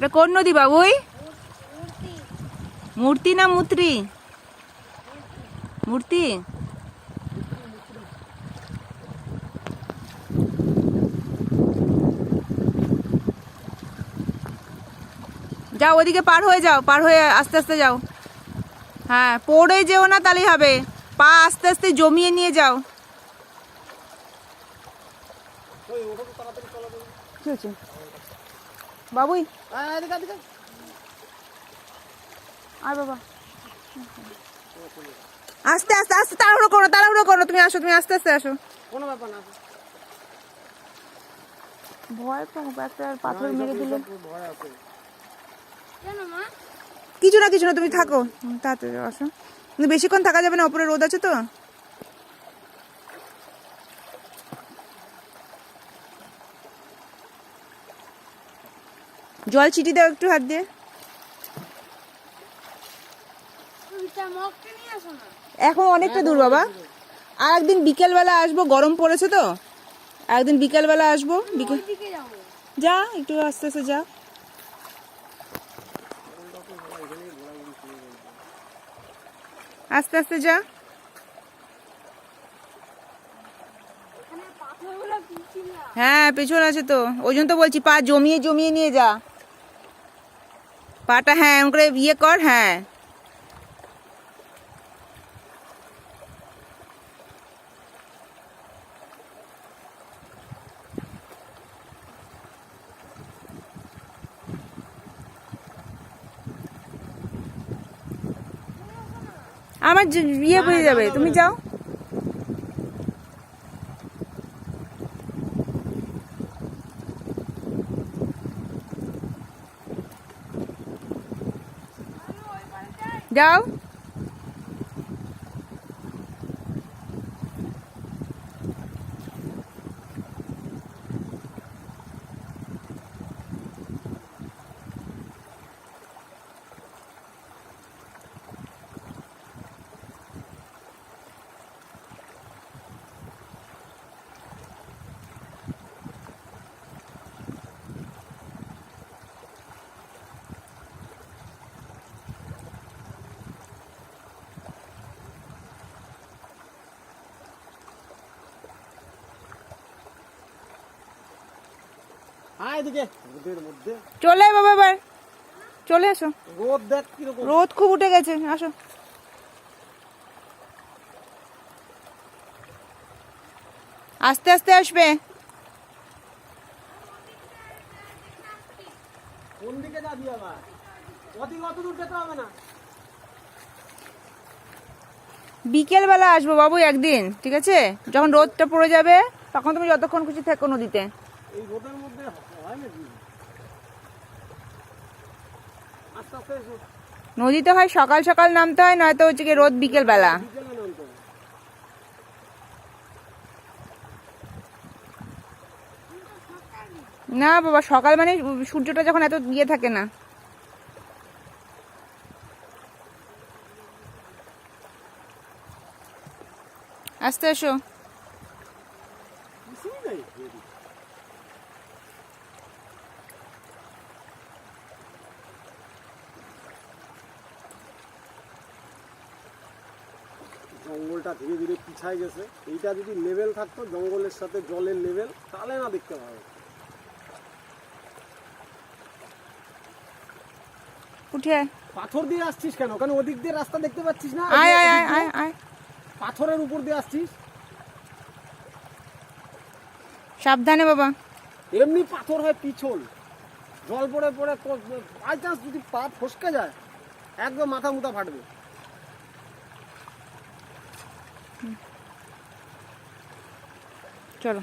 এটা কোন নদী বাবুই? মূর্তি না মূত্রি? মূর্তি। যাও ওদিকে পার হয়ে যাও, পার হয়ে আস্তে আস্তে যাও। হ্যাঁ, পড়ে যেও না, তাহলেই হবে। পা আস্তে আস্তে জমিয়ে নিয়ে যাও। কি হচ্ছে বাবুই? আয় বাবা, আস্তে আস্তে আস্তে, তাড়াহুড়ো করো, তাড়াহুড়ো করো। তুমি আসো, তুমি আস্তে আস্তে আসো। কোনো ব্যাপার না। ভয় পাবো, একটা পাথর মেরে দিলে। কিছু না কিছু না, তুমি থাকো, তাড়াতাড়ি আসো। কিন্তু বেশিক্ষণ থাকা যাবে না, উপরে রোদ আছে তো। জল ছিটি দাও একটু হাত দিয়ে। এখন অনেকটা দূর বাবা, আর একদিন বিকেলবেলা আসবো, গরম পড়েছে তো, একদিন বিকেলবেলা আসবো। বিকেল যা, একটু আস্তে আস্তে যা। আস্তে আস্তে যা। হ্যাঁ, পেছন আছে তো, ওই জন্য তো বলছি পা জমিয়ে জমিয়ে নিয়ে যা। পাটা হ্যাঁ এমন করে ইয়ে কর। হ্যাঁ, আমার ইয়ে বেরিয়ে যাবে, তুমি যাও। যাও। চলে বাবা, এবার চলে আসো। রোদ দেখ কিরকম, রোদ খুব উঠে গেছে, আসো। আস্তে আস্তে আসবে। কোন দিকে যাবি আবার? অত দূর যেতে হবে না। বিকেল বেলা আসবো বাবু একদিন, ঠিক আছে? যখন রোদটা পড়ে যাবে তখন তুমি যতক্ষণ খুশি থেকো নদীতে। এই রোদের মধ্যে হয় নাকি? আস্তে আস্তে এসো। নদীতে হয় সকাল সকাল নামতে হয়, নয়তো হচ্ছে কি রোদ বিকেল বেলা। না বাবা, সকাল মানে সূর্যটা যখন এত ইয়ে থাকে না। আস্তে এসো। জঙ্গলটা ধীরে ধীরে পিছায় গেছে। এইটা যদি লেভেল থাকতো, জঙ্গলের সাথে জলের লেভেল, তাহলে না দেখতে পাবে। উঠে পাথর দিয়ে আসছিস কেন? কেন ওদিক দিয়ে রাস্তা দেখতে পাচ্ছিস না? আয় আয় আয় আয় আয়, পাথরের উপর দিয়ে আসছিস। সাবধানে বাবা। এমনি পাথর হয় পিছল, জল পড়ে পড়ে বাই চান্স যদি পা ফসকে যায়, একদম মাথা মুথা ফাটবে। চলো।